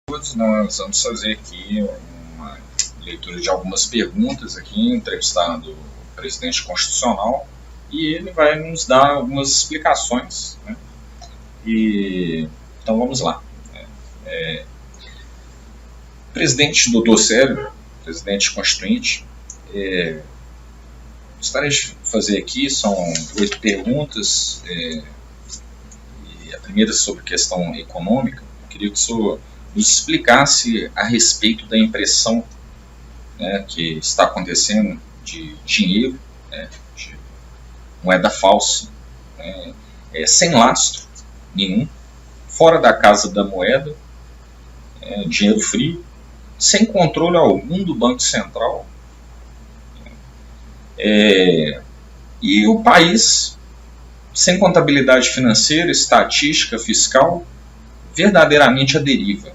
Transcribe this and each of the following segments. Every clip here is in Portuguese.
Nós vamos fazer aqui uma leitura de algumas perguntas aqui, entrevistando o presidente constitucional, e ele vai nos dar algumas explicações, né? Então vamos lá. Presidente Dr. Célio, presidente constituinte, gostaria de fazer aqui, são 8 perguntas, e a primeira sobre questão econômica. Eu queria que o senhor nos explicasse a respeito da impressão, né, que está acontecendo de dinheiro, né, de moeda falsa, né, sem lastro nenhum, fora da casa da moeda, dinheiro frio, sem controle algum do Banco Central, e o país sem contabilidade financeira, estatística, fiscal, verdadeiramente à deriva.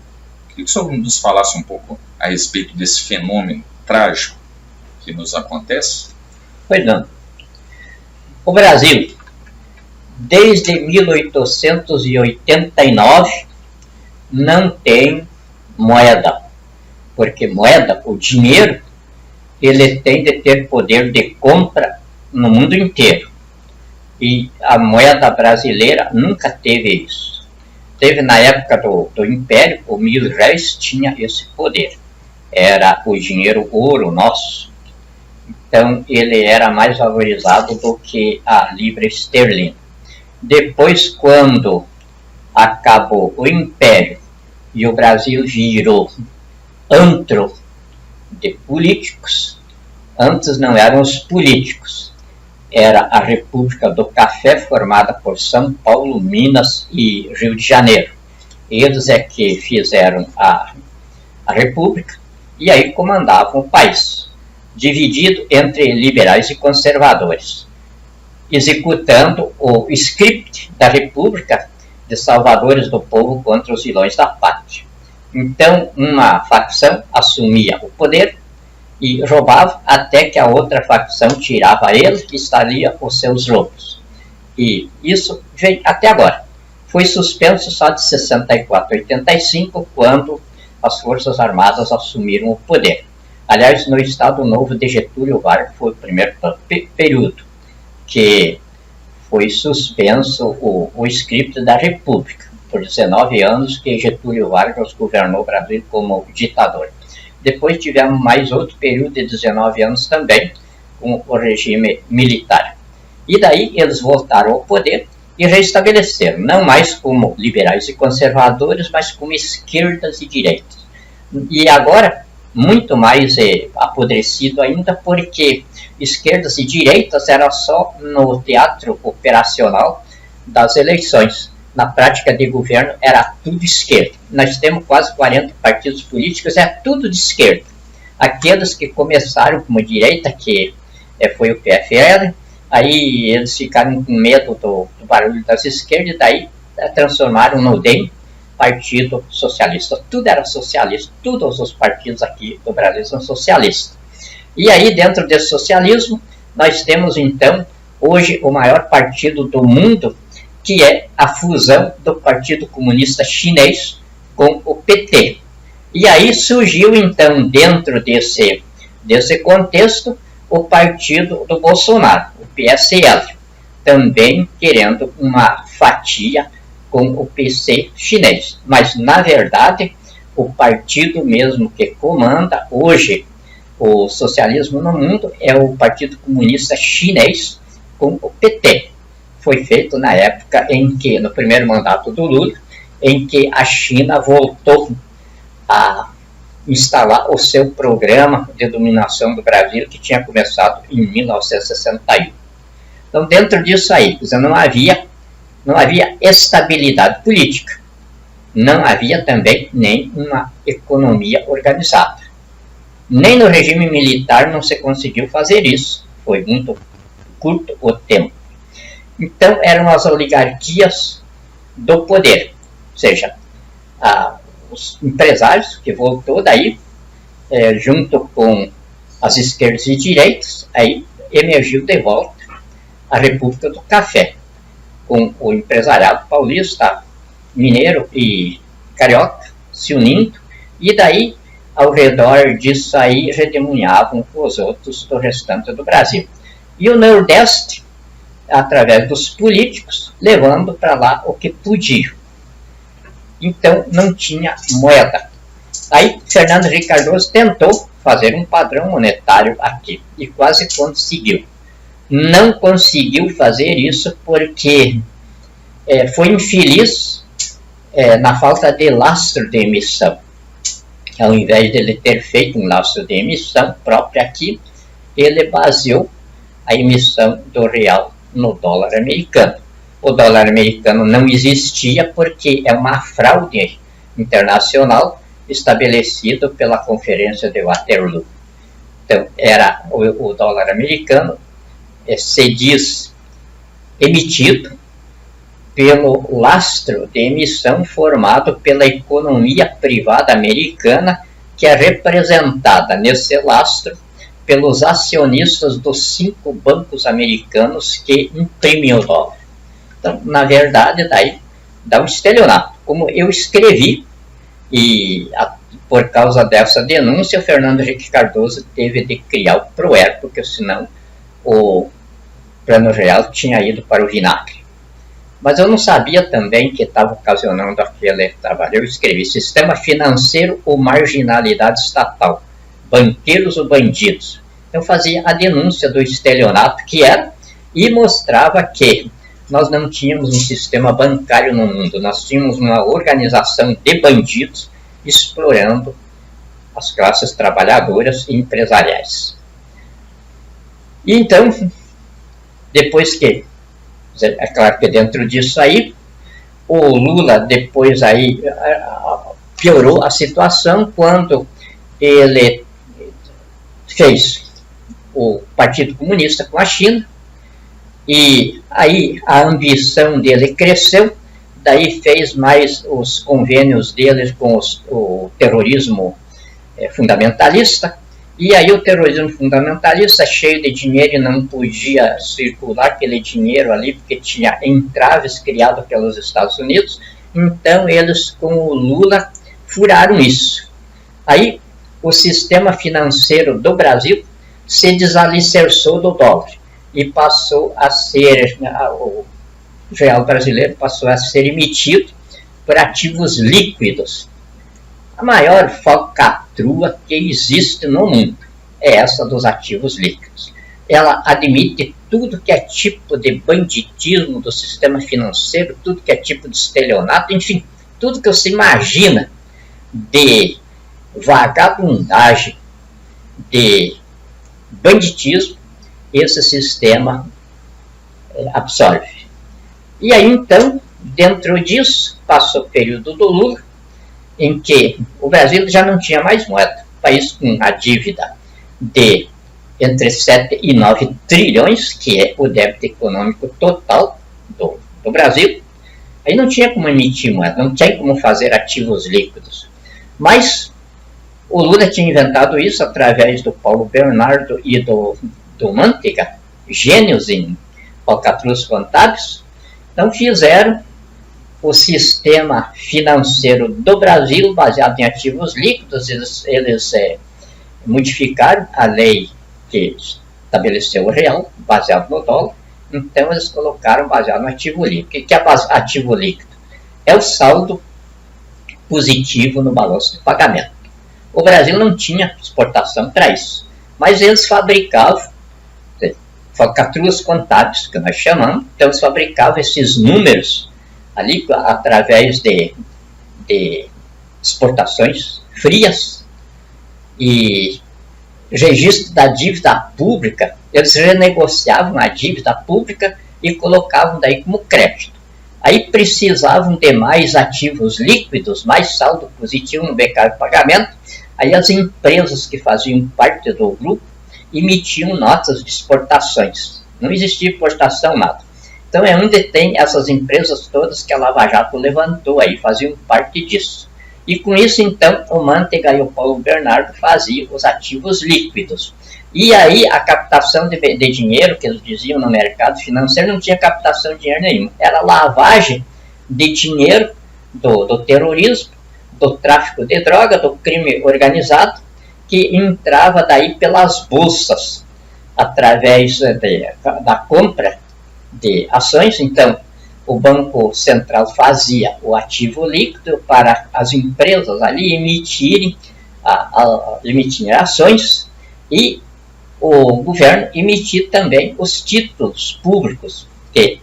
Queria que o senhor nos falasse um pouco a respeito desse fenômeno trágico que nos acontece. Pois não. O Brasil, desde 1889, não tem moeda. Porque moeda, o dinheiro, ele tem de ter poder de compra no mundo inteiro. E a moeda brasileira nunca teve isso. Teve na época do Império, o 1.000 réis tinha esse poder. Era o dinheiro ouro nosso. Então ele era mais valorizado do que a libra esterlina. Depois, quando acabou o Império e o Brasil virou antro de políticos, antes não eram os políticos, era a República do Café, formada por São Paulo, Minas e Rio de Janeiro. Eles é que fizeram a República e aí comandavam o país, dividido entre liberais e conservadores, executando o script da República de salvadores do povo contra os vilões da pátria. Então, uma facção assumia o poder e roubava até que a outra facção tirava ele e estaria os seus roubos. E isso vem até agora. Foi suspenso só de 64 a 85, quando as Forças Armadas assumiram o poder. Aliás, no Estado Novo de Getúlio Vargas foi o primeiro período que foi suspenso o script da República. Por 19 anos que Getúlio Vargas governou o Brasil como ditador. Depois tivemos mais outro período de 19 anos também, com o regime militar. E daí eles voltaram ao poder e restabeleceram, não mais como liberais e conservadores, mas como esquerdas e direitas. E agora, muito mais apodrecido ainda, porque esquerdas e direitas era só no teatro operacional das eleições. Na prática de governo era tudo esquerda. Nós temos quase 40 partidos políticos, é tudo de esquerda. Aqueles que começaram como direita, que foi o PFL, aí eles ficaram com medo do barulho das esquerdas, e daí transformaram no DEM, Partido Socialista. Tudo era socialista, todos os partidos aqui do Brasil são socialistas. E aí, dentro desse socialismo, nós temos então, hoje, o maior partido do mundo, que é a fusão do Partido Comunista Chinês com o PT. E aí surgiu, então, dentro desse contexto, o partido do Bolsonaro, o PSL, também querendo uma fatia com o PC chinês. Mas, na verdade, o partido mesmo que comanda hoje o socialismo no mundo é o Partido Comunista Chinês com o PT. Foi feito na época em que, no primeiro mandato do Lula, em que a China voltou a instalar o seu programa de dominação do Brasil, que tinha começado em 1961. Então, dentro disso aí, não havia estabilidade política, não havia também nem uma economia organizada. Nem no regime militar não se conseguiu fazer isso, foi muito curto o tempo. Então, eram as oligarquias do poder, ou seja, os empresários, que voltou daí, junto com as esquerdas e direitas, aí emergiu de volta a República do Café, com o empresariado paulista, mineiro e carioca se unindo E daí, ao redor disso aí, redemoinhavam os outros do restante do Brasil. E o Nordeste, através dos políticos, levando para lá o que podia. Então, não tinha moeda. Aí, Fernando Henrique Cardoso tentou fazer um padrão monetário aqui, e quase conseguiu. Não conseguiu fazer isso porque foi infeliz na falta de lastro de emissão. Ao invés de ele ter feito um lastro de emissão próprio aqui, ele baseou a emissão do real no dólar americano. O dólar americano não existia porque é uma fraude internacional estabelecido pela Conferência de Waterloo. Então, era o dólar americano, se diz, emitido pelo lastro de emissão formado pela economia privada americana, que é representada nesse lastro pelos acionistas dos 5 bancos americanos que imprimem o dólar. Então, na verdade, daí dá um estelionato. Como eu escrevi, e por causa dessa denúncia, o Fernando Henrique Cardoso teve de criar o PROER, porque senão o Plano Real tinha ido para o vinagre. Mas eu não sabia também que estava ocasionando aquele trabalho. Eu escrevi: sistema financeiro ou marginalidade estatal, banqueiros ou bandidos. Eu fazia a denúncia do estelionato que era e mostrava que nós não tínhamos um sistema bancário no mundo, nós tínhamos uma organização de bandidos explorando as classes trabalhadoras e empresariais. E então, depois que, é claro que dentro disso aí, o Lula depois aí piorou a situação quando ele fez o Partido Comunista com a China, e aí a ambição dele cresceu, daí fez mais os convênios dele com o terrorismo fundamentalista, e aí o terrorismo fundamentalista, cheio de dinheiro, e não podia circular aquele dinheiro ali, porque tinha entraves criados pelos Estados Unidos, então eles com o Lula furaram isso. Aí o sistema financeiro do Brasil se desalicerçou do dólar e passou a ser, o real brasileiro passou a ser emitido por ativos líquidos. A maior falcatrua que existe no mundo é essa dos ativos líquidos. Ela admite tudo que é tipo de banditismo do sistema financeiro, tudo que é tipo de estelionato, enfim, tudo que você imagina de vagabundagem, de banditismo, esse sistema absorve. E aí, então, dentro disso, passou o período do Lula, em que o Brasil já não tinha mais moeda, país com a dívida de entre 7 e 9 trilhões, que é o débito econômico total do Brasil. Aí não tinha como emitir moeda, não tinha como fazer ativos líquidos. Mas o Lula tinha inventado isso através do Paulo Bernardo e do Mantega, gênios em falcatruas contábeis. Então fizeram o sistema financeiro do Brasil baseado em ativos líquidos. Eles modificaram a lei que estabeleceu o real, baseado no dólar. Então eles colocaram baseado no ativo líquido. O que é ativo líquido? É o saldo positivo no balanço de pagamento. O Brasil não tinha exportação para isso, mas eles fabricavam falcatruas contábeis, que nós chamamos. Então eles fabricavam esses números ali através de exportações frias e registro da dívida pública. Eles renegociavam a dívida pública e colocavam daí como crédito. Aí precisavam de mais ativos líquidos, mais saldo positivo no mercado de pagamento. Aí as empresas que faziam parte do grupo emitiam notas de exportações. Não existia importação, nada. Então é onde tem essas empresas todas que a Lava Jato levantou aí, faziam parte disso. E com isso, então, o Mantega e o Paulo Bernardo faziam os ativos líquidos. E aí a captação de dinheiro, que eles diziam no mercado financeiro, não tinha captação de dinheiro nenhum. Era lavagem de dinheiro do terrorismo, do tráfico de droga, do crime organizado, que entrava daí pelas bolsas, através da compra de ações. Então, o Banco Central fazia o ativo líquido para as empresas ali emitirem ações, e o governo emitia também os títulos públicos, que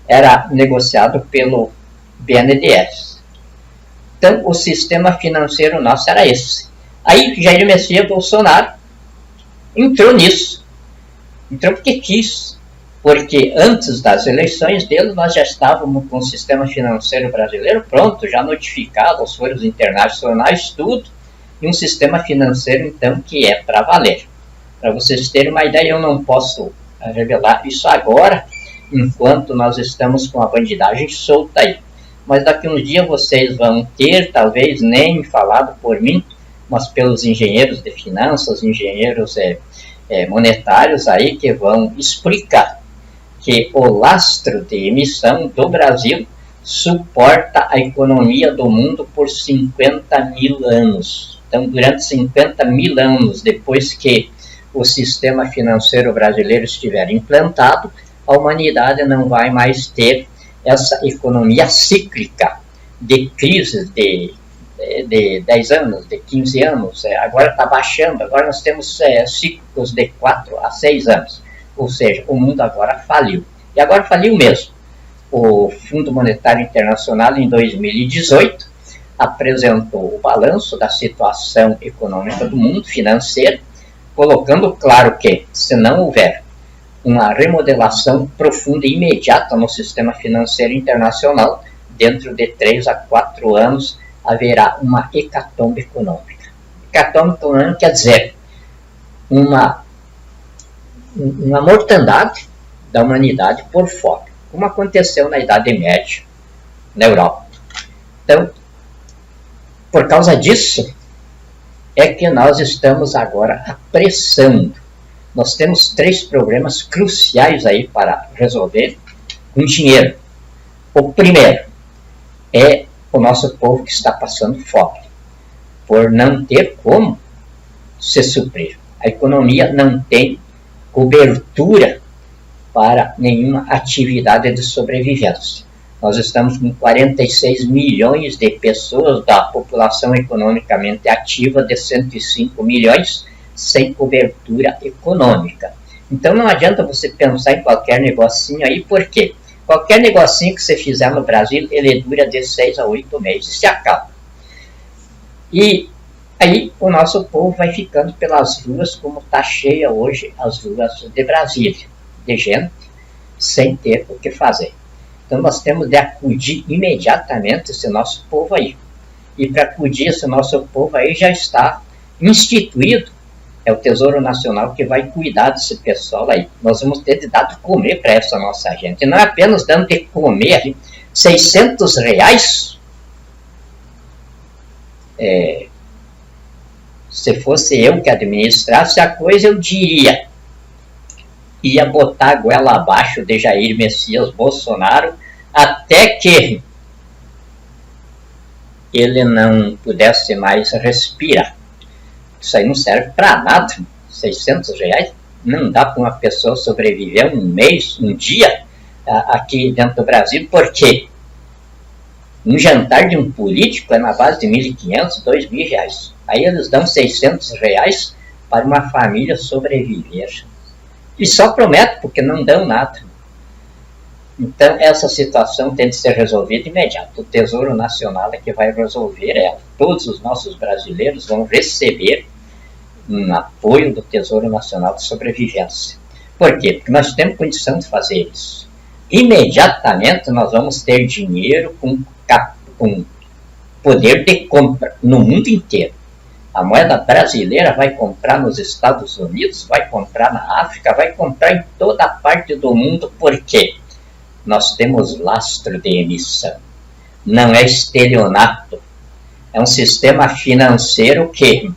era negociado pelo BNDES. Então, o sistema financeiro nosso era esse. Aí, Jair Messias Bolsonaro entrou nisso. Entrou porque quis. Porque antes das eleições dele, nós já estávamos com o sistema financeiro brasileiro pronto, já notificado aos foros internacionais, tudo, e um sistema financeiro, então, que é para valer. Para vocês terem uma ideia, eu não posso revelar isso agora, enquanto nós estamos com a bandidagem solta aí. Mas daqui a uns dias vocês vão ter, talvez nem falado por mim, mas pelos engenheiros de finanças, engenheiros monetários aí, que vão explicar que o lastro de emissão do Brasil suporta a economia do mundo por 50 mil anos. Então, durante 50 mil anos, depois que o sistema financeiro brasileiro estiver implantado, a humanidade não vai mais ter essa economia cíclica de crises de 10 anos, de 15 anos. Agora está baixando, agora nós temos ciclos de 4 a 6 anos. Ou seja, o mundo agora faliu. E agora faliu mesmo. O Fundo Monetário Internacional, em 2018, apresentou o balanço da situação econômica do mundo, financeira, colocando claro que, se não houver uma remodelação profunda e imediata no sistema financeiro internacional, dentro de 3 a 4 anos, haverá uma hecatombe econômica. Hecatombe econômica quer dizer uma mortandade da humanidade por fome, como aconteceu na Idade Média, na Europa. Então, por causa disso, é que nós estamos agora apressando. Nós temos 3 problemas cruciais aí para resolver com dinheiro. O primeiro é o nosso povo que está passando fome, por não ter como se suprir. A economia não tem cobertura para nenhuma atividade de sobrevivência. Nós estamos com 46 milhões de pessoas da população economicamente ativa de 105 milhões sem cobertura econômica. Então não adianta você pensar em qualquer negocinho aí, porque qualquer negocinho que você fizer no Brasil, ele dura de 6 a 8 meses e se acaba. E aí o nosso povo vai ficando pelas ruas, como está cheia hoje as ruas de Brasília, de gente sem ter o que fazer. Então nós temos de acudir imediatamente esse nosso povo aí. E para acudir esse nosso povo aí já está instituído, é o Tesouro Nacional que vai cuidar desse pessoal aí. Nós vamos ter de dar de comer para essa nossa gente. E não é apenas dando de comer ali, R$600, se fosse eu que administrasse a coisa, eu diria, ia botar a goela abaixo de Jair Messias Bolsonaro até que ele não pudesse mais respirar. Isso aí não serve para nada. R$600 não dá para uma pessoa sobreviver um mês, um dia aqui dentro do Brasil, porque um jantar de um político é na base de R$1.500, R$2.000. Aí eles dão R$600 para uma família sobreviver. E só prometem, porque não dão nada. Então, essa situação tem de ser resolvida imediato. O Tesouro Nacional é que vai resolver ela. Todos os nossos brasileiros vão receber um apoio do Tesouro Nacional de Sobrevivência. Por quê? Porque nós temos condição de fazer isso. Imediatamente nós vamos ter dinheiro com poder de compra no mundo inteiro. A moeda brasileira vai comprar nos Estados Unidos, vai comprar na África, vai comprar em toda parte do mundo, porque nós temos lastro de emissão. Não é estelionato. É um sistema financeiro que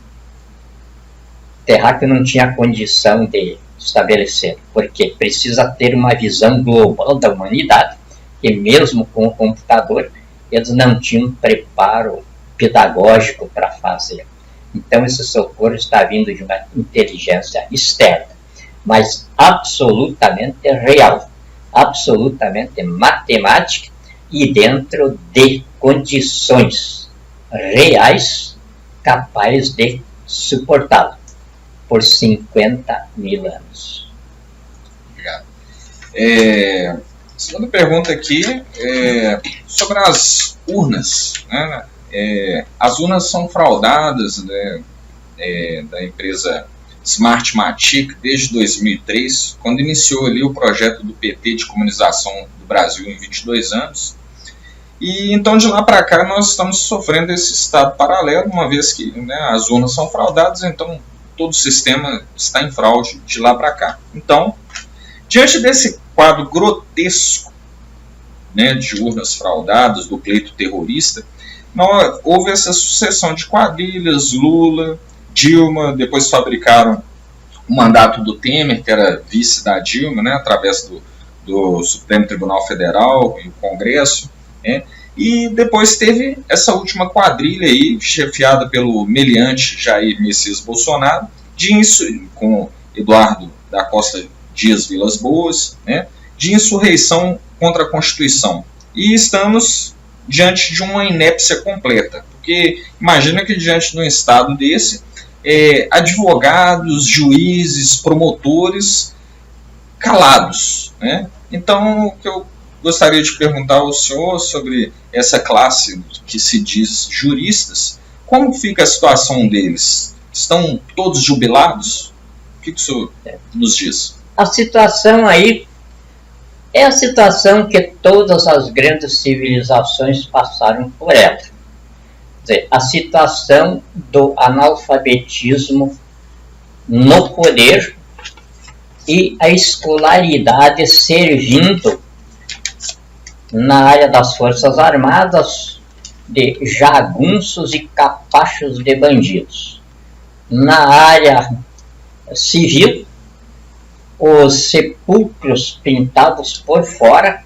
Terráqueo não tinha condição de estabelecer, porque precisa ter uma visão global da humanidade, e mesmo com o computador, eles não tinham preparo pedagógico para fazer. Então, esse socorro está vindo de uma inteligência externa, mas absolutamente real, absolutamente matemática e dentro de condições reais capazes de suportá-lo por 50.000 anos. Obrigado. Segunda pergunta aqui é sobre as urnas, né? As urnas são fraudadas, né, da empresa Smartmatic desde 2003, quando iniciou ali o projeto do PT de comunização do Brasil em 22 anos. E então de lá para cá nós estamos sofrendo esse estado paralelo, uma vez que, né, as urnas são fraudadas, então todo o sistema está em fraude de lá para cá. Então, diante desse quadro grotesco, né, de urnas fraudadas, do pleito terrorista, houve essa sucessão de quadrilhas, Lula, Dilma, depois fabricaram o mandato do Temer, que era vice da Dilma, né, através do Supremo Tribunal Federal e o Congresso, né, e depois teve essa última quadrilha aí, chefiada pelo meliante Jair Messias Bolsonaro, com Eduardo da Costa Dias Vilas Boas, né, de insurreição contra a Constituição. E estamos diante de uma inépcia completa, porque imagina que diante de um estado desse, advogados, juízes, promotores calados, né? Então, o que eu gostaria de perguntar ao senhor sobre essa classe que se diz juristas, como fica a situação deles? Estão todos jubilados? O que o senhor nos diz? A situação aí é a situação que todas as grandes civilizações passaram por ela. Quer dizer, a situação do analfabetismo no poder e a escolaridade servindo na área das Forças Armadas de jagunços e capachos de bandidos. Na área civil, os sepulcros pintados por fora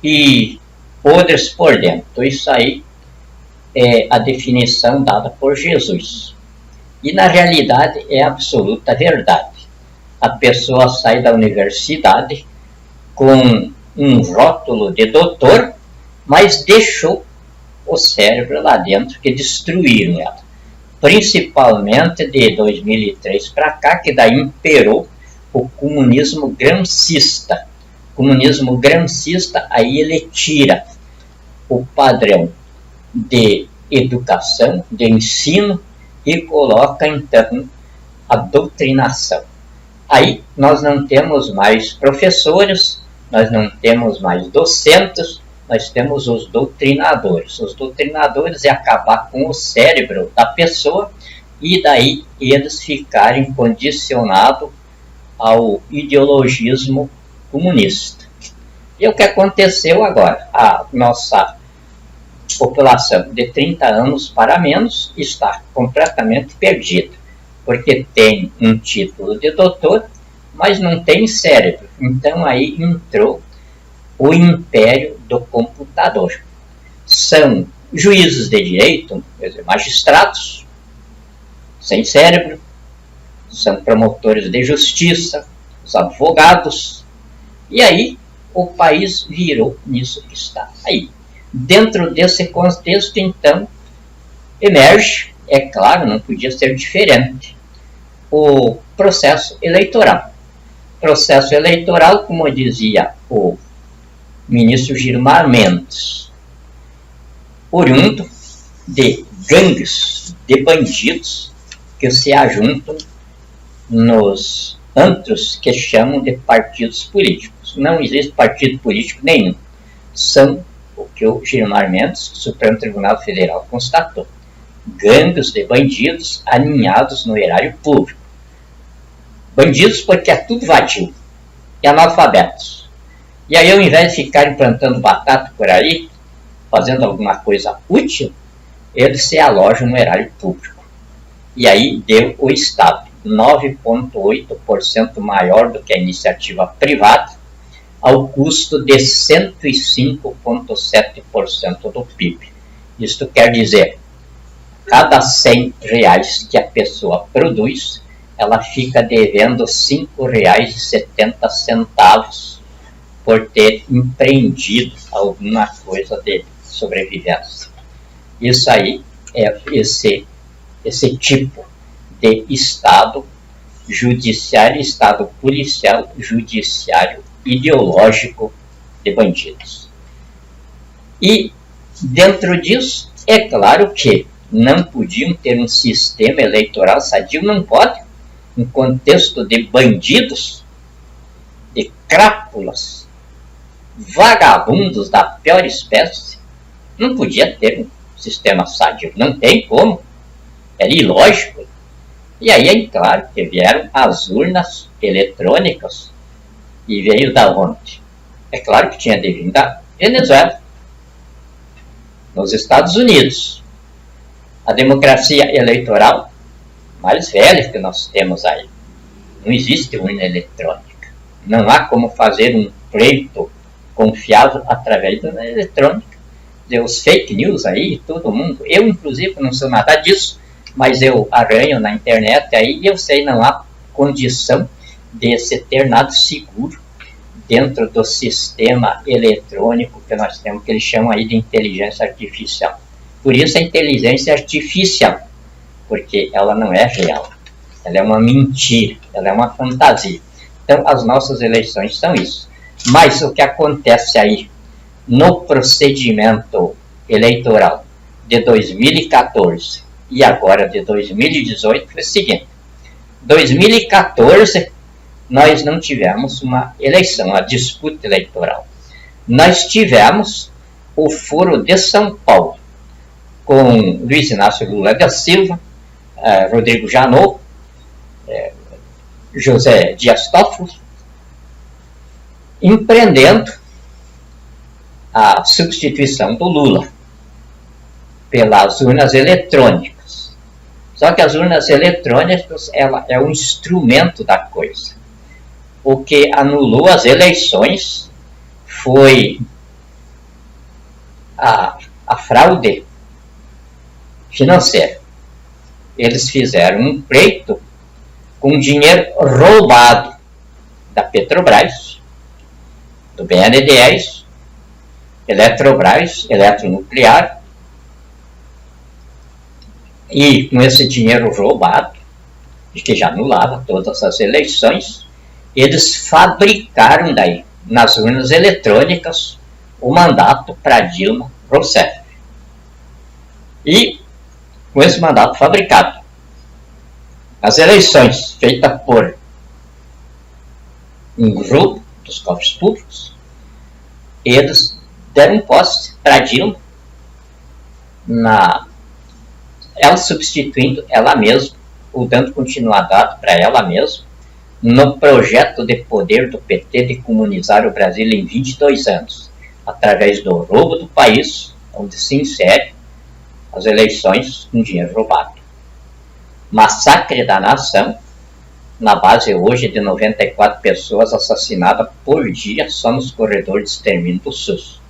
e podres por dentro. Isso aí é a definição dada por Jesus. E na realidade é absoluta verdade. A pessoa sai da universidade com um rótulo de doutor, mas deixou o cérebro lá dentro, que destruíram ela. Principalmente de 2003 para cá, que daí imperou o comunismo gramscista. O comunismo gramscista, aí ele tira o padrão de educação, de ensino, e coloca então a doutrinação. Aí nós não temos mais professores, nós não temos mais docentes, nós temos os doutrinadores. Os doutrinadores é acabar com o cérebro da pessoa e daí eles ficarem condicionados ao ideologismo comunista. E o que aconteceu agora? A nossa população de 30 anos para menos está completamente perdida, porque tem um título de doutor, mas não tem cérebro. Então aí entrou o império do computador. São juízes de direito, quer dizer, magistrados, sem cérebro, são promotores de justiça, os advogados, e aí o país virou nisso que está aí. Dentro desse contexto, então, emerge, é claro, não podia ser diferente, o processo eleitoral. Processo eleitoral, como dizia o ministro Gilmar Mendes, oriundo de gangues de bandidos que se ajuntam nos antros que chamam de partidos políticos. Não existe partido político nenhum. São o que o Gilmar Mendes, do Supremo Tribunal Federal, constatou. Gangues de bandidos aninhados no erário público. Bandidos porque é tudo vadio e analfabetos. E aí, ao invés de ficarem plantando batata por aí, fazendo alguma coisa útil, eles se alojam no erário público. E aí deu o Estado, 9,8% maior do que a iniciativa privada, ao custo de 105,7% do PIB. Isto quer dizer, cada R$100 que a pessoa produz, ela fica devendo R$5,70 por ter empreendido alguma coisa de sobrevivência. Isso aí é esse tipo de Estado judiciário, Estado policial, judiciário, ideológico de bandidos. E dentro disso, é claro que não podiam ter um sistema eleitoral sadio, não pode, em contexto de bandidos, de crápulas, vagabundos da pior espécie, não podia ter um sistema sadio, não tem como, era ilógico. E aí é claro que vieram as urnas eletrônicas, e veio da onde? É claro que tinha de vir da Venezuela, nos Estados Unidos. A democracia eleitoral mais velha que nós temos aí. Não existe urna eletrônica. Não há como fazer um pleito confiável através da urna eletrônica. Os fake news aí, todo mundo, eu inclusive não sou nada disso, mas eu arranho na internet aí e eu sei, não há condição de se ter nada seguro dentro do sistema eletrônico que nós temos, que eles chamam aí de inteligência artificial. Por isso a inteligência artificial, porque ela não é real, ela é uma mentira, ela é uma fantasia. Então as nossas eleições são isso. Mas o que acontece aí no procedimento eleitoral de 2014 e agora de 2018 é o seguinte: 2014 nós não tivemos uma eleição, uma disputa eleitoral. Nós tivemos o Foro de São Paulo, com Luiz Inácio Lula da Silva, Rodrigo Janot, José Dias Toffoli, empreendendo a substituição do Lula pelas urnas eletrônicas. Só que as urnas eletrônicas, ela é um instrumento da coisa. O que anulou as eleições foi a fraude financeira. Eles fizeram um pleito com dinheiro roubado da Petrobras, do BNDES, Eletrobras, Eletronuclear, e com esse dinheiro roubado, que já anulava todas as eleições, eles fabricaram daí, nas urnas eletrônicas, o mandato para Dilma Rousseff. E com esse mandato fabricado, as eleições feitas por um grupo dos cofres públicos, eles deram posse para Dilma, ela substituindo ela mesma, ou dando continuidade para ela mesma, no projeto de poder do PT de comunizar o Brasil em 22 anos, através do roubo do país, onde se insere as eleições com dinheiro roubado. Massacre da nação, na base hoje de 94 pessoas assassinadas por dia só nos corredores de extermínio do SUS.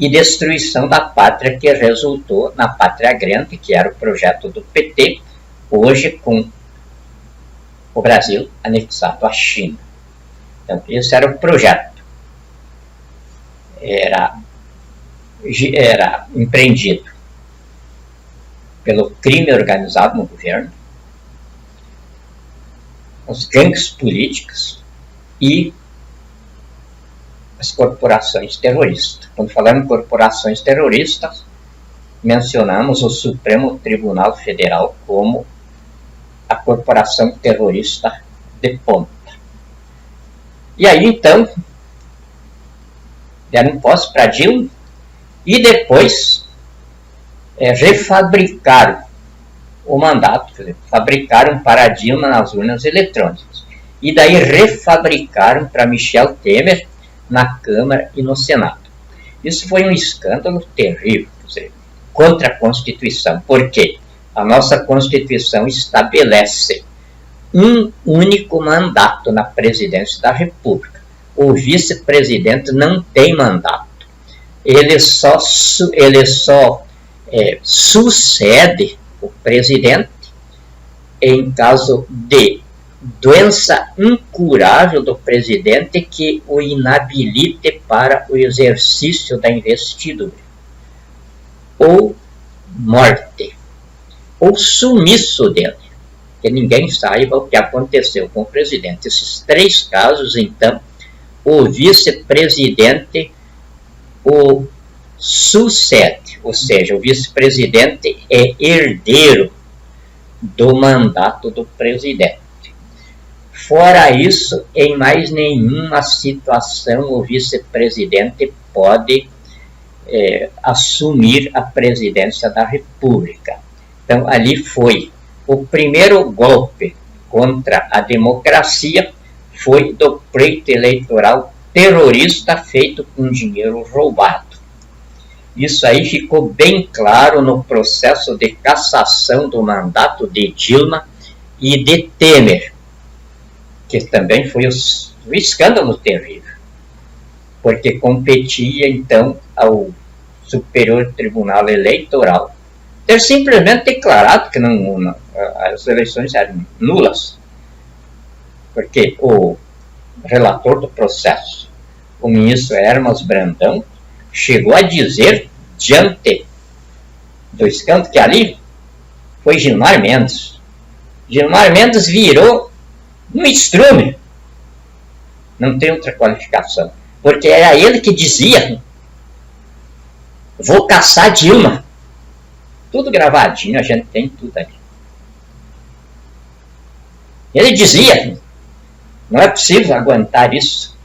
E destruição da pátria, que resultou na Pátria Grande, que era o projeto do PT, hoje com o Brasil anexado à China. Então, esse era o projeto. Era empreendido pelo crime organizado no governo, as gangues políticas e as corporações terroristas. Quando falamos em corporações terroristas, mencionamos o Supremo Tribunal Federal como a corporação terrorista de ponta. E aí, então, deram posse para Dilma e depois refabricaram o mandato, quer dizer, fabricaram para Dilma nas urnas eletrônicas. E daí refabricaram para Michel Temer na Câmara e no Senado. Isso foi um escândalo terrível, quer dizer, contra a Constituição. Por quê? A nossa Constituição estabelece um único mandato na presidência da República. O vice-presidente não tem mandato. Ele só sucede o presidente em caso de doença incurável do presidente que o inabilite para o exercício da investidura, ou morte, ou sumiço dele, que ninguém saiba o que aconteceu com o presidente. Esses 3 casos, então, o vice-presidente o sucede, ou seja, o vice-presidente é herdeiro do mandato do presidente. Fora isso, em mais nenhuma situação o vice-presidente pode assumir a presidência da República. Então, ali foi o primeiro golpe contra a democracia, foi do pleito eleitoral terrorista feito com dinheiro roubado. Isso aí ficou bem claro no processo de cassação do mandato de Dilma e de Temer, que também foi um escândalo terrível, porque competia então ao Superior Tribunal Eleitoral ter simplesmente declarado que as eleições eram nulas, porque o relator do processo, o ministro Hermas Brandão, chegou a dizer, diante do escândalo, que ali foi Gilmar Mendes. Gilmar Mendes virou um estrume, não tem outra qualificação, porque era ele que dizia: vou caçar Dilma. Tudo gravadinho, a gente tem tudo ali. Ele dizia: não é possível aguentar isso.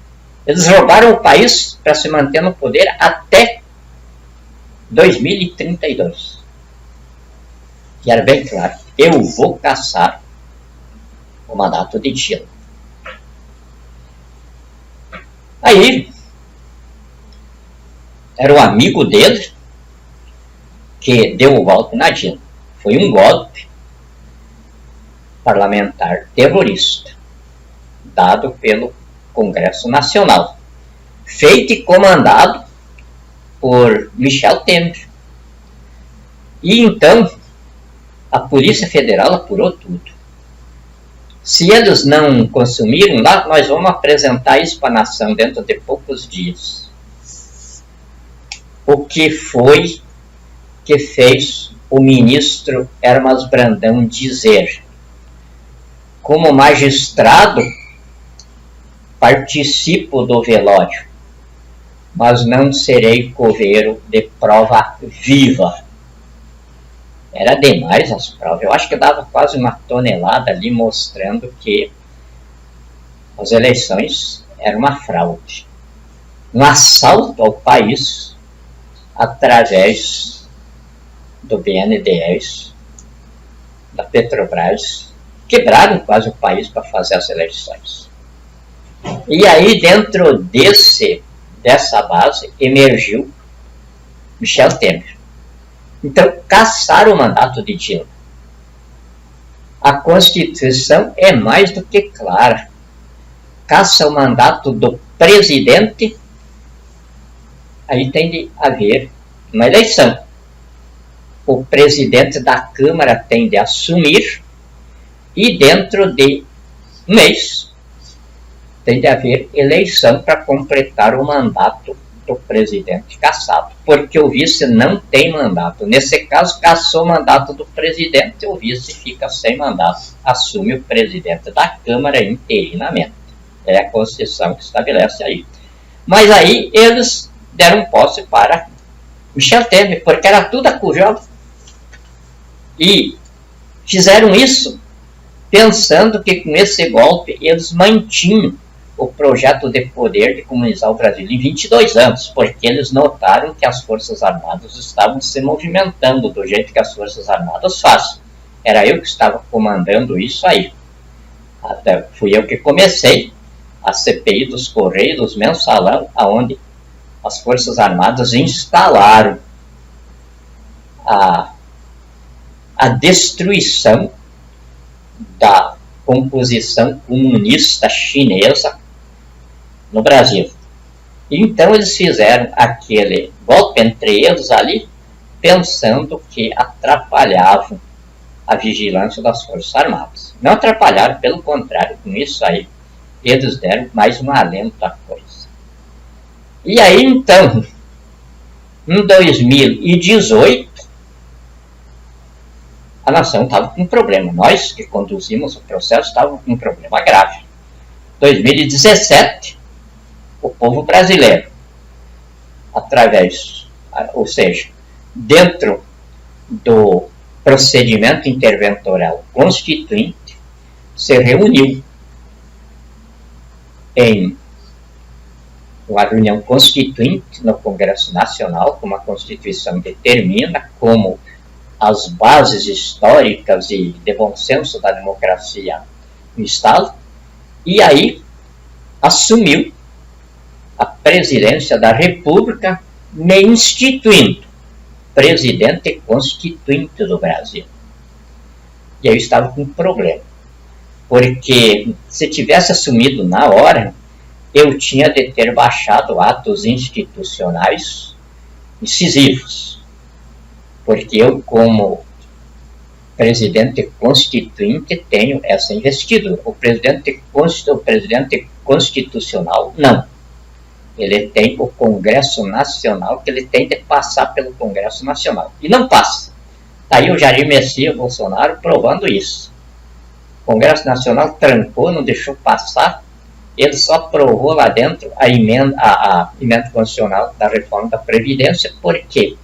Eles roubaram o país para se manter no poder até 2032. E era bem claro: eu vou caçar o mandato de Dilma. Aí, era o amigo dele que deu o golpe na Dilma. Foi um golpe parlamentar terrorista, dado pelo Congresso Nacional, feito e comandado por Michel Temer. E então, a Polícia Federal apurou tudo. Se eles não consumiram lá, nós vamos apresentar isso para a nação dentro de poucos dias. O que foi que fez o ministro Hermas Brandão dizer: como magistrado, participo do velório, mas não serei coveiro de prova viva. Era demais as provas. Eu acho que dava quase uma tonelada ali, mostrando que as eleições eram uma fraude, um assalto ao país através do BNDES, da Petrobras. Quebraram quase o país para fazer as eleições. E aí, dentro dessa base, emergiu Michel Temer. Então, cassaram o mandato de Dilma. A Constituição é mais do que clara. Caça o mandato do presidente, aí tem de haver uma eleição. O presidente da Câmara tem de assumir, e dentro de um mês tem de haver eleição para completar o mandato do presidente cassado, porque o vice não tem mandato. Nesse caso, cassou o mandato do presidente, o vice fica sem mandato, assume o presidente da Câmara interinamente. É a Constituição que estabelece aí. Mas aí eles deram posse para Michel Temer, porque era tudo acujado. E fizeram isso pensando que com esse golpe eles mantinham o projeto de poder de comunizar o Brasil em 22 anos, porque eles notaram que as Forças Armadas estavam se movimentando do jeito que as Forças Armadas fazem. Era eu que estava comandando isso aí. Até fui eu que comecei a CPI dos Correios, mensalão, onde as Forças Armadas instalaram a destruição da composição comunista chinesa no Brasil. Então eles fizeram aquele golpe entre eles ali, pensando que atrapalhavam a vigilância das Forças Armadas. Não atrapalharam, pelo contrário, com isso aí, eles deram mais um alento à coisa. E aí, então, em 2018, a nação estava com um problema. Nós que conduzimos o processo estávamos com um problema grave. 2017, o povo brasileiro, através, ou seja, dentro do procedimento interventorial constituinte, se reuniu em uma reunião constituinte no Congresso Nacional, como a Constituição determina, como as bases históricas e de bom senso da democracia no Estado, e aí assumiu a presidência da República, me instituindo presidente constituinte do Brasil. E aí eu estava com um problema, porque se tivesse assumido na hora, eu tinha de ter baixado atos institucionais incisivos, porque eu, como presidente constituinte, tenho essa investidura. O presidente constitucional, não. Ele tem o Congresso Nacional, que ele tem de passar pelo Congresso Nacional. E não passa. Está aí o Jair Messias Bolsonaro provando isso. O Congresso Nacional trancou, não deixou passar. Ele só aprovou lá dentro a emenda constitucional da reforma da Previdência, porque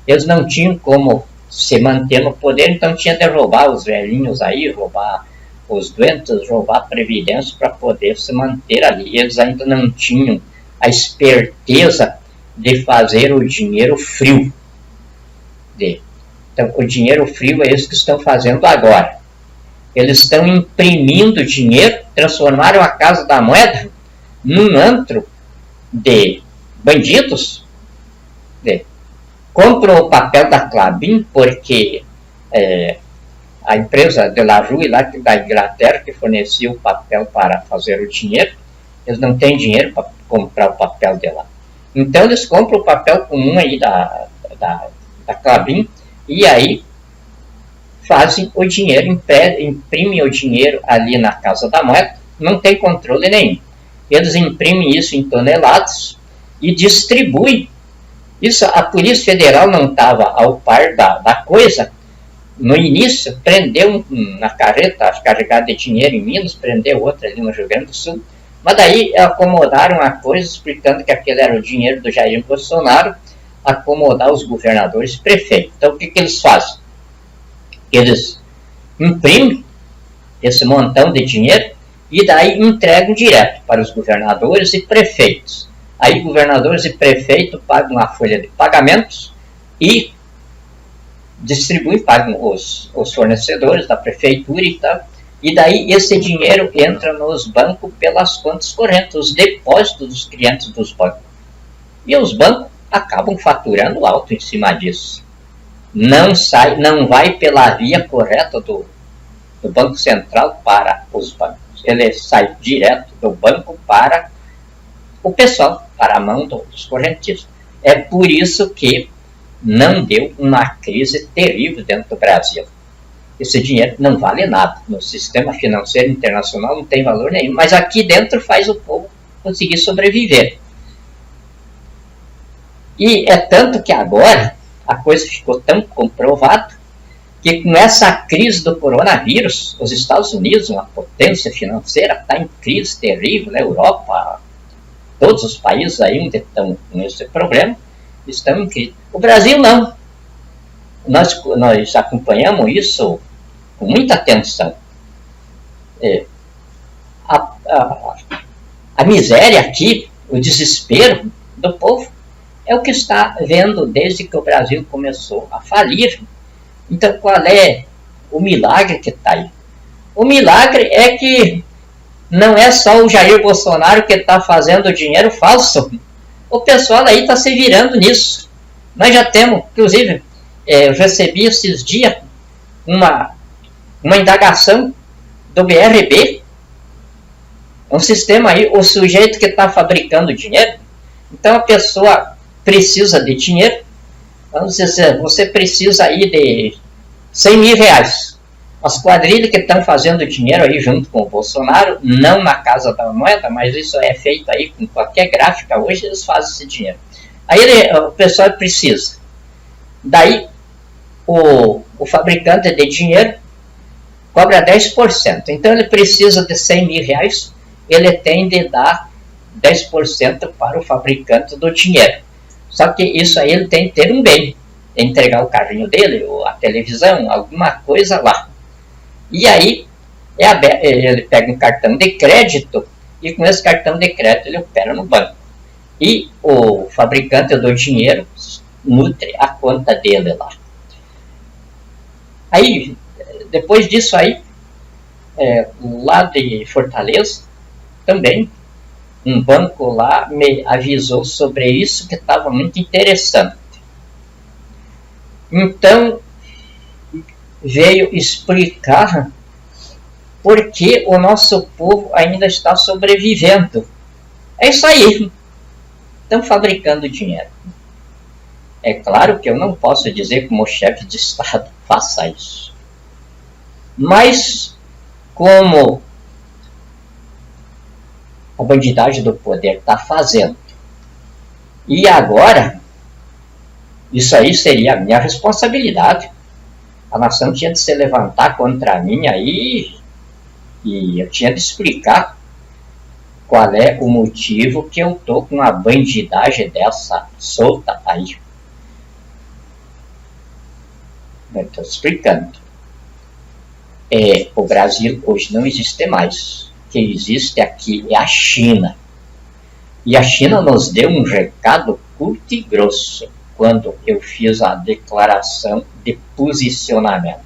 eles não tinham como se manter no poder, então tinha de roubar os velhinhos aí, roubar os doentes, roubar a Previdência para poder se manter ali. Eles ainda não tinham a esperteza de fazer o dinheiro frio. Então, o dinheiro frio é isso que estão fazendo agora. Eles estão imprimindo dinheiro, transformaram a Casa da Moeda num antro de bandidos. Compram o papel da Clabin, porque a empresa de La Rue, lá da Inglaterra, que fornecia o papel para fazer o dinheiro, eles não têm dinheiro para comprar o papel de lá. Então eles compram o papel comum aí da Clabin, e aí fazem o dinheiro, imprimem o dinheiro ali na Casa da Moeda, não tem controle nenhum. Eles imprimem isso em toneladas e distribuem. Isso, a Polícia Federal não estava ao par da coisa. No início, prendeu na carreta carregada de dinheiro em Minas, prendeu outra ali no Rio Grande do Sul. Mas daí acomodaram a coisa, explicando que aquele era o dinheiro do Jair Bolsonaro, acomodar os governadores e prefeitos. Então, o que eles fazem? Eles imprimem esse montão de dinheiro e daí entregam direto para os governadores e prefeitos. Aí governadores e prefeitos pagam a folha de pagamentos e distribuem, pagam os fornecedores da prefeitura e tal. E daí esse dinheiro entra nos bancos pelas contas correntes, os depósitos dos clientes dos bancos. E os bancos acabam faturando alto em cima disso. Não vai pela via correta do Banco Central para os bancos. Ele sai direto do banco para o pessoal, para a mão dos correntistas. É por isso que não deu uma crise terrível dentro do Brasil. Esse dinheiro não vale nada. No sistema financeiro internacional não tem valor nenhum, mas aqui dentro faz o povo conseguir sobreviver. E é tanto que agora a coisa ficou tão comprovada que com essa crise do coronavírus, os Estados Unidos, uma potência financeira, está em crise terrível, na Europa, todos os países aí onde estão com esse problema, estão em crise. O Brasil não. Nós acompanhamos isso com muita atenção. A miséria aqui, o desespero do povo, é o que está vendo desde que o Brasil começou a falir. Então, qual é o milagre que está aí? O milagre é que não é só o Jair Bolsonaro que está fazendo dinheiro falso. O pessoal aí está se virando nisso. Nós já temos, inclusive, eu recebi esses dias uma indagação do BRB, um sistema aí, o sujeito que está fabricando dinheiro. Então a pessoa precisa de dinheiro, vamos dizer, você precisa aí de 100 mil reais. As quadrilhas que estão fazendo dinheiro aí junto com o Bolsonaro, não na Casa da Moeda, mas isso é feito aí com qualquer gráfica, hoje eles fazem esse dinheiro. Aí o pessoal precisa. Daí o fabricante de dinheiro cobra 10%. Então ele precisa de 100 mil reais, ele tem de dar 10% para o fabricante do dinheiro. Só que isso aí ele tem que ter um bem, entregar o carrinho dele, ou a televisão, alguma coisa lá. E aí ele pega um cartão de crédito e com esse cartão de crédito ele opera no banco. E o fabricante do dinheiro nutre a conta dele lá. Aí, depois disso aí, lá de Fortaleza, também, um banco lá me avisou sobre isso que estava muito interessante. Então, veio explicar por que o nosso povo ainda está sobrevivendo. É isso aí. Estão fabricando dinheiro. É claro que eu não posso dizer como chefe de Estado faça isso. Mas, como a bandidagem do poder está fazendo, e agora, isso aí seria a minha responsabilidade. A nação tinha de se levantar contra mim aí, e eu tinha de explicar qual é o motivo que eu tô com uma bandidagem dessa solta aí. Eu estou explicando. O Brasil hoje não existe mais. O que existe aqui é a China. E a China nos deu um recado curto e grosso quando eu fiz a declaração de posicionamento.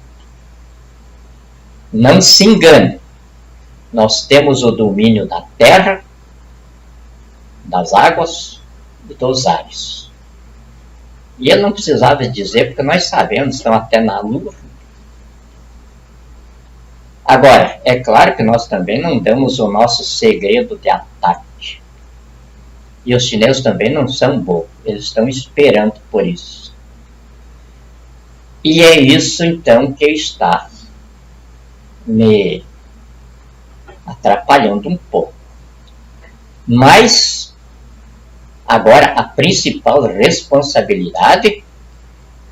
Não se engane. Nós temos o domínio da terra, das águas e dos ares. E ele não precisava dizer, porque nós sabemos, estão até na Lua. Agora, é claro que nós também não damos o nosso segredo de ataque. E os chineses também não são bobos, eles estão esperando por isso. E é isso então que está me atrapalhando um pouco. Mas agora a principal responsabilidade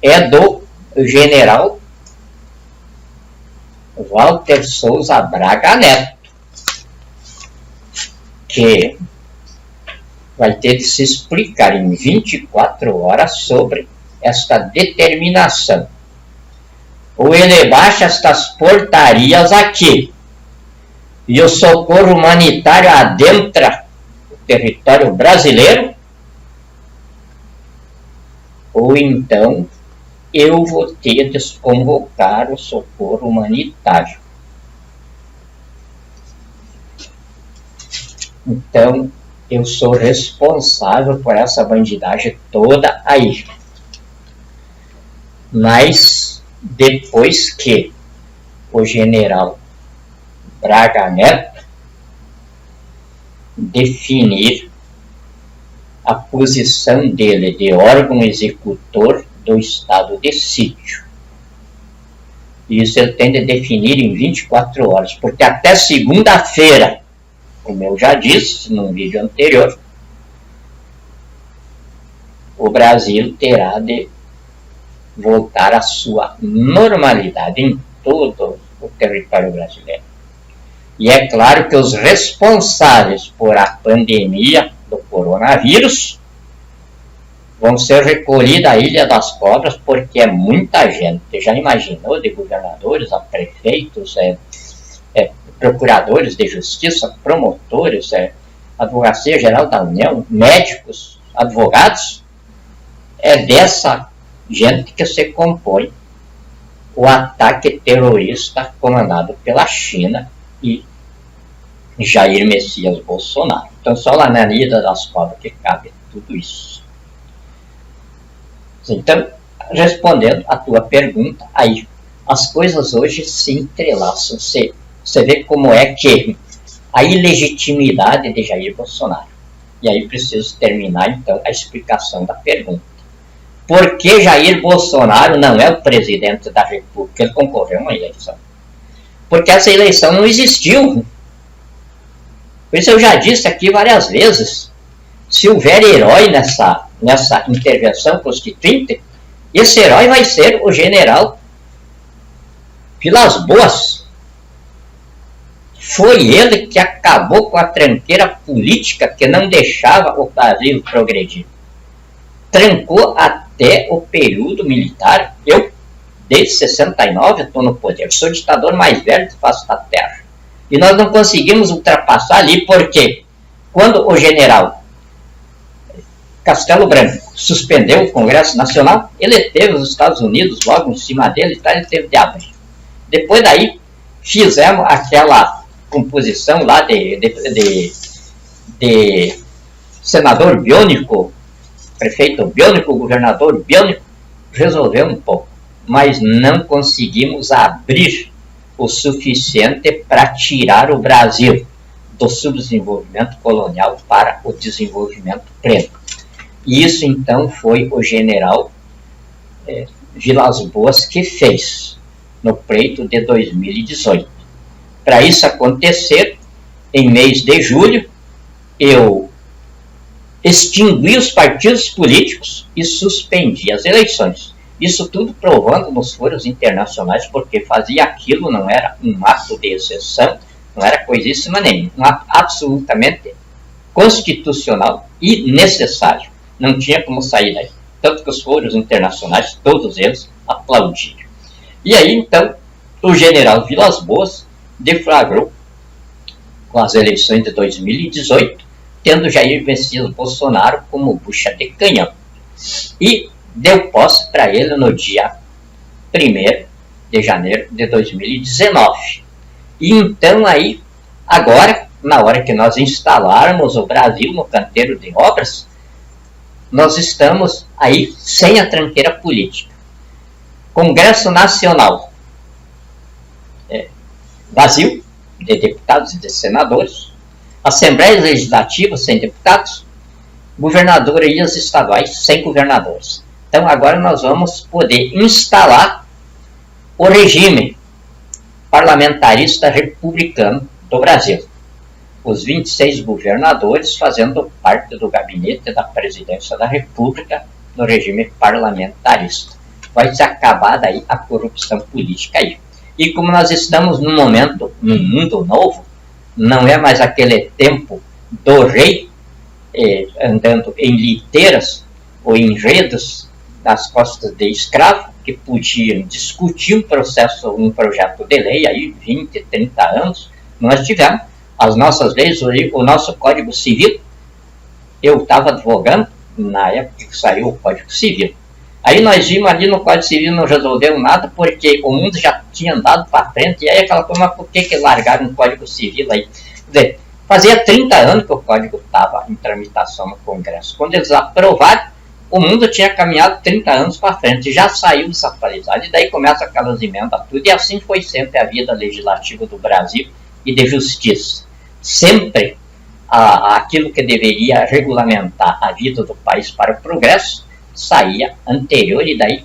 é do general Walter Souza Braga Neto, que vai ter de se explicar em 24 horas sobre esta determinação. Ou ele baixa estas portarias aqui e o socorro humanitário adentra o território brasileiro, ou então eu vou ter de convocar o socorro humanitário. Então, eu sou responsável por essa bandidagem toda aí. Mas, depois que o general Braga Neto definir a posição dele de órgão executor do estado de sítio. Isso ele tem de definir em 24 horas, porque até segunda-feira, como eu já disse num vídeo anterior, o Brasil terá de voltar à sua normalidade em todo o território brasileiro. E é claro que os responsáveis por a pandemia do coronavírus vão ser recolhidos à Ilha das Cobras, porque é muita gente. Já imaginou, de governadores a prefeitos, procuradores de justiça, promotores, Advocacia Geral da União, médicos, advogados? É dessa gente que se compõe o ataque terrorista comandado pela China e Jair Messias Bolsonaro. Então, só lá na Ilha das Cobras que cabe tudo isso. Então, respondendo a tua pergunta, aí, as coisas hoje se entrelaçam. Você vê como é que a ilegitimidade de Jair Bolsonaro. E aí preciso terminar, então, a explicação da pergunta. Por que Jair Bolsonaro não é o presidente da República? Ele concorreu a uma eleição. porque essa eleição não existiu. Por isso eu já disse aqui várias vezes, se houver herói nessa intervenção constituinte, esse herói vai ser o general Vilas Boas. Foi ele que acabou com a tranqueira política que não deixava o Brasil progredir. Trancou até o período militar. Eu, desde 69, estou no poder. Sou o ditador mais velho que face da terra. E nós não conseguimos ultrapassar ali, porque quando o general Castelo Branco suspendeu o Congresso Nacional, ele teve os Estados Unidos logo em cima dele, ele teve de abrir. Depois daí, fizemos aquela composição lá de senador biônico, prefeito biônico, governador biônico, resolveu um pouco, mas não conseguimos abrir o suficiente para tirar o Brasil do subdesenvolvimento colonial para o desenvolvimento pleno. E isso, então, foi o general Vilas Boas que fez no pleito de 2018. Para isso acontecer, em mês de julho, eu extingui os partidos políticos e suspendi as eleições. Isso tudo provando nos foros internacionais, porque fazia aquilo não era um ato de exceção, não era coisíssima nenhuma, um ato absolutamente constitucional e necessário. Não tinha como sair daí. Tanto que os foros internacionais, todos eles, aplaudiram. E aí, então, o general Vilas Boas deflagrou com as eleições de 2018, tendo Jair Messias Bolsonaro como bucha de canhão. E deu posse para ele no dia 1º de janeiro de 2019. E então aí, agora, na hora que nós instalarmos o Brasil no canteiro de obras, nós estamos aí sem a tranqueira política. Congresso Nacional vazio de deputados e de senadores, Assembleia Legislativa sem deputados, governadorias estaduais sem governadores. Então agora nós vamos poder instalar o regime parlamentarista republicano do Brasil. Os 26 governadores fazendo parte do gabinete da presidência da República no regime parlamentarista. Vai se acabar daí a corrupção política aí. E como nós estamos num momento, num mundo novo, não é mais aquele tempo do rei andando em liteiras ou em redes nas costas de escravo, que podiam discutir um projeto de lei aí 20, 30 anos. Nós tivemos as nossas leis, o nosso Código Civil. Eu estava advogando na época que saiu o Código Civil. Aí nós vimos ali no Código Civil, não resolveu nada, porque o mundo já tinha andado para frente, e aí aquela coisa, mas por que largaram o Código Civil aí? Quer dizer, fazia 30 anos que o Código estava em tramitação no Congresso. Quando eles aprovaram, o mundo tinha caminhado 30 anos para frente, já saiu desatualizado, e daí começa aquelas emendas tudo, e assim foi sempre a vida legislativa do Brasil e de justiça. Sempre aquilo que deveria regulamentar a vida do país para o progresso, saía anterior e daí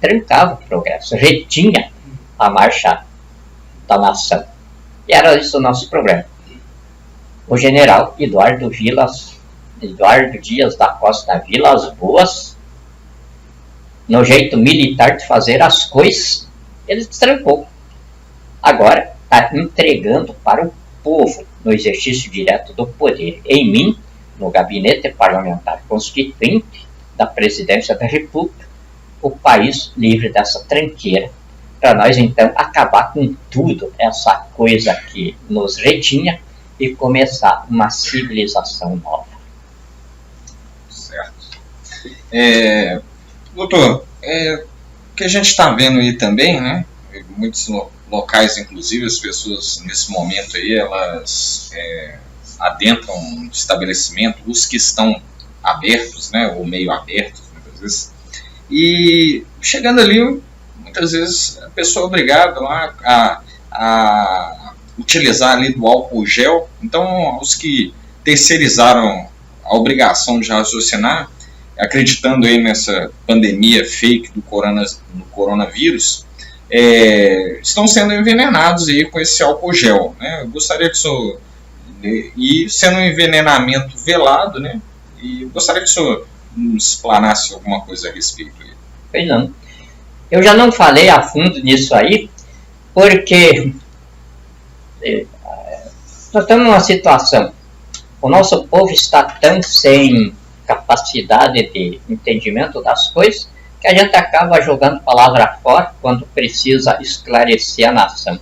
trancava o progresso, retinha a marcha da nação. E era isso o nosso problema. O general Eduardo Dias da Costa Vilas Boas, no jeito militar de fazer as coisas, ele trancou. Agora está entregando para o povo, no exercício direto do poder, em mim, no gabinete parlamentar constituinte da presidência da República, o país livre dessa tranqueira, para nós então acabar com tudo essa coisa que nos retinha e começar uma civilização nova. Certo. Doutor, o que a gente está vendo aí também, né? Muitos locais, inclusive, as pessoas nesse momento aí, elas adentram um estabelecimento, os que estão abertos, né, ou meio abertos, muitas vezes, e chegando ali, muitas vezes a pessoa é obrigada lá a utilizar ali do álcool gel. Então, os que terceirizaram a obrigação de raciocinar, acreditando aí nessa pandemia fake do coronavírus, estão sendo envenenados aí com esse álcool gel, né? Eu gostaria que o senhor, e sendo um envenenamento velado, né? E eu gostaria que o senhor nos explanasse alguma coisa a respeito aí. Pois não. Eu já não falei a fundo nisso aí, porque nós estamos numa situação, o nosso povo está tão sem capacidade de entendimento das coisas, que a gente acaba jogando palavra fora quando precisa esclarecer a nação.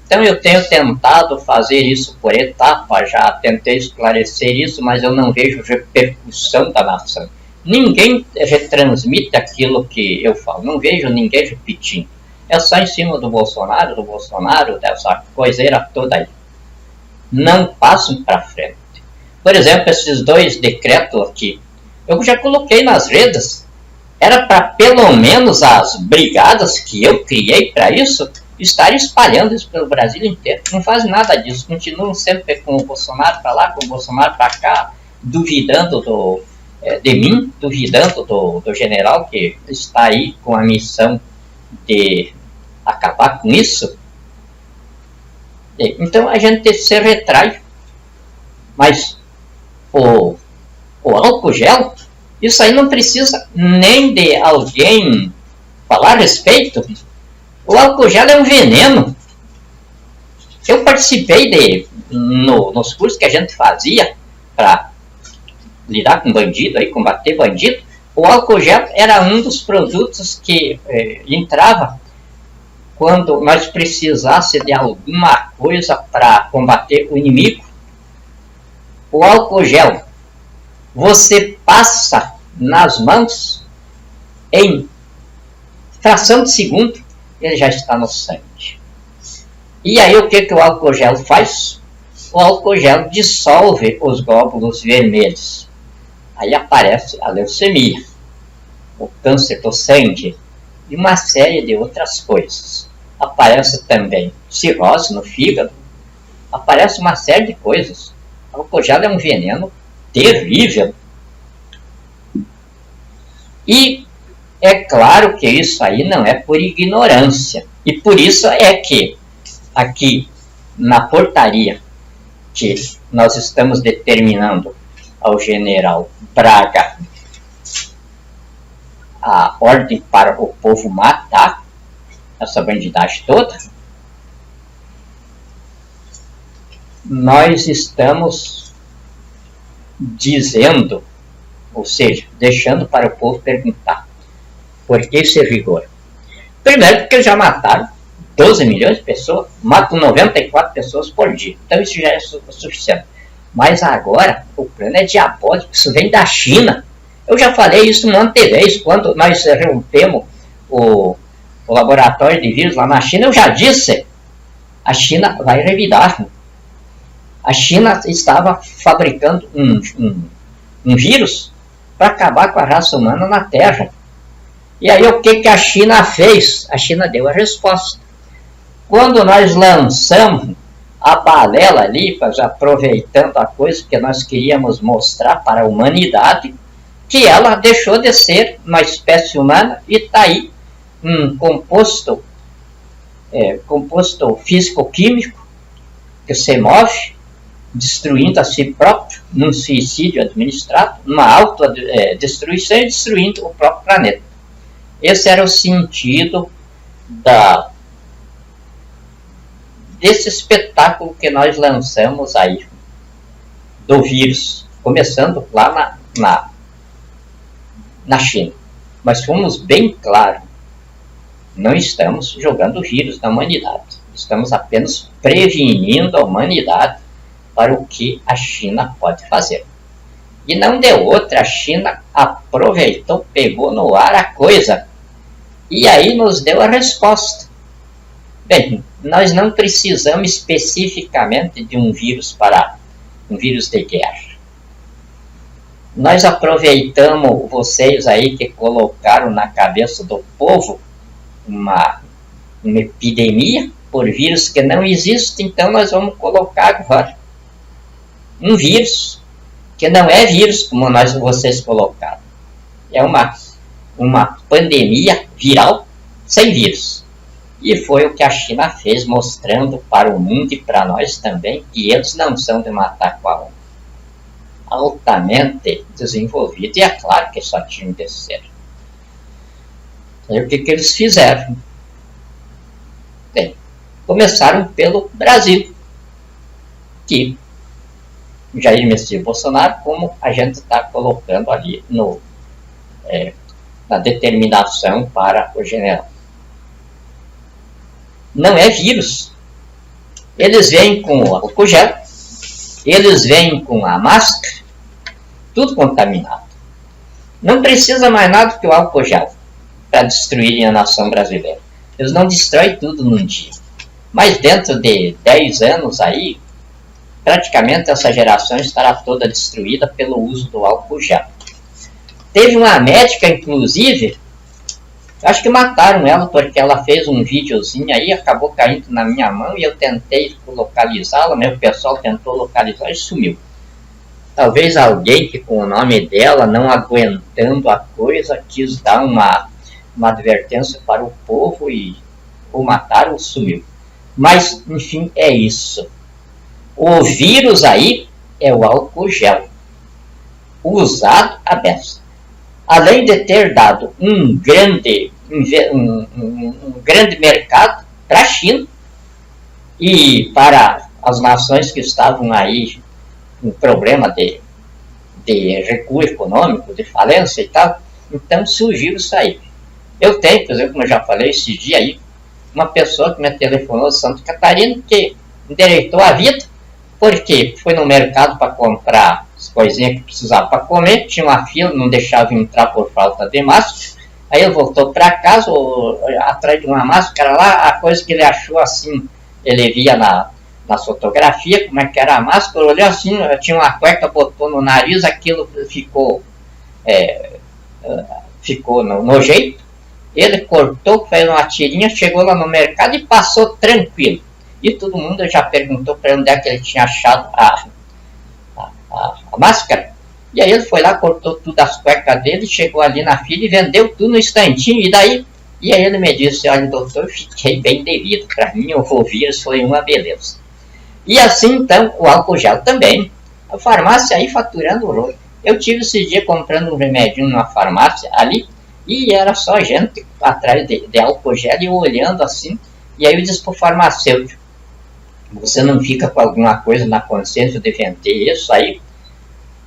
Então eu tenho tentado fazer isso por etapa, já tentei esclarecer isso, mas eu não vejo repercussão da nação. Ninguém retransmite aquilo que eu falo, não vejo ninguém repetindo. É só em cima do Bolsonaro, dessa coiseira toda aí. Não passam para frente. Por exemplo, esses 2 decretos aqui, eu já coloquei nas redes, era para pelo menos as brigadas que eu criei para isso, estar espalhando isso pelo Brasil inteiro. Não fazem nada disso, continuam sempre com o Bolsonaro para lá, com o Bolsonaro para cá, duvidando de mim, duvidando do general que está aí com a missão de acabar com isso. Então a gente se retrai, mas o álcool gel, isso aí não precisa nem de alguém falar a respeito. O álcool gel é um veneno. Eu participei nos cursos que a gente fazia para lidar com bandido, aí, combater bandido. O álcool gel era um dos produtos que entrava quando nós precisássemos de alguma coisa para combater o inimigo. O álcool gel, você passa nas mãos, em fração de segundo, ele já está no sangue. E aí o que o álcool gel faz? O álcool gel dissolve os glóbulos vermelhos. Aí aparece a leucemia, o câncer do sangue e uma série de outras coisas. Aparece também cirrose no fígado, aparece uma série de coisas. O álcool gel é um veneno terrível. E é claro que isso aí não é por ignorância. E por isso é que aqui na portaria que nós estamos determinando ao general Braga a ordem para o povo matar essa bandidagem toda, nós estamos dizendo, ou seja, deixando para o povo perguntar, por que esse rigor? Primeiro porque já mataram 12 milhões de pessoas, matam 94 pessoas por dia, então isso já é suficiente. Mas agora o plano é diabólico, isso vem da China. Eu já falei isso um monte de vezes, quando nós rompemos o laboratório de vírus lá na China, eu já disse, a China vai revidar. A China estava fabricando um vírus para acabar com a raça humana na Terra. E aí o que a China fez? A China deu a resposta. Quando nós lançamos a balela ali, aproveitando a coisa que nós queríamos mostrar para a humanidade, que ela deixou de ser uma espécie humana e está aí um composto físico-químico que se move, destruindo a si próprio, num suicídio administrado, numa autodestruição e destruindo o próprio planeta. Esse era o sentido desse espetáculo que nós lançamos aí, do vírus, começando lá na China. Mas fomos bem claros, não estamos jogando vírus na humanidade, estamos apenas prevenindo a humanidade para o que a China pode fazer. E não deu outra, a China aproveitou, pegou no ar a coisa, e aí nos deu a resposta. Bem, nós não precisamos especificamente de um vírus para um vírus de guerra. Nós aproveitamos vocês aí que colocaram na cabeça do povo uma epidemia por vírus que não existe, então nós vamos colocar agora um vírus que não é vírus como vocês colocaram. É uma pandemia viral sem vírus. E foi o que a China fez, mostrando para o mundo e para nós também que eles não são de matar com a honra. Altamente desenvolvido, e é claro que só tinham de ser. E o que eles fizeram? Bem, começaram pelo Brasil, que Jair Messias Bolsonaro, como a gente está colocando ali na determinação para o general. Não é vírus. Eles vêm com o álcool gel, eles vêm com a máscara, tudo contaminado. Não precisa mais nada que o álcool gel para destruírem a nação brasileira. Eles não destroem tudo num dia. Mas dentro de 10 anos aí, praticamente essa geração estará toda destruída pelo uso do álcool gel. Teve uma médica, inclusive, acho que mataram ela porque ela fez um videozinho aí, acabou caindo na minha mão e eu tentei localizá-la, meu pessoal tentou localizar e sumiu. Talvez alguém que com o nome dela, não aguentando a coisa, quis dar uma advertência para o povo e ou mataram ou sumiu. Mas, enfim, é isso. O vírus aí é o álcool gel, usado a beça. Além de ter dado um grande mercado para a China e para as nações que estavam aí com problema de recuo econômico, de falência e tal, então surgiu isso aí. Eu tenho, por exemplo, como eu já falei esse dia aí, uma pessoa que me telefonou de Santa Catarina que endireitou a vida, porque foi no mercado para comprar as coisinhas que precisava para comer, tinha uma fila, não deixava entrar por falta de máscara, aí ele voltou para casa, atrás de uma máscara lá, a coisa que ele achou assim, ele via na fotografia, como é que era a máscara, olhou assim, tinha uma cueca, botou no nariz, aquilo ficou no jeito, ele cortou, fez uma tirinha, chegou lá no mercado e passou tranquilo. E todo mundo já perguntou para onde é que ele tinha achado a máscara. E aí ele foi lá, cortou tudo as cuecas dele, chegou ali na fila e vendeu tudo no instantinho. E daí? E aí ele me disse, olha doutor, eu fiquei bem devido. Para mim o vírus foi uma beleza. E assim então o álcool gel também. A farmácia aí faturando horror. Eu tive esse dia comprando um remedinho numa farmácia ali. E era só gente atrás de álcool gel e eu olhando assim. E aí eu disse para o farmacêutico, você não fica com alguma coisa na consciência de vender isso aí?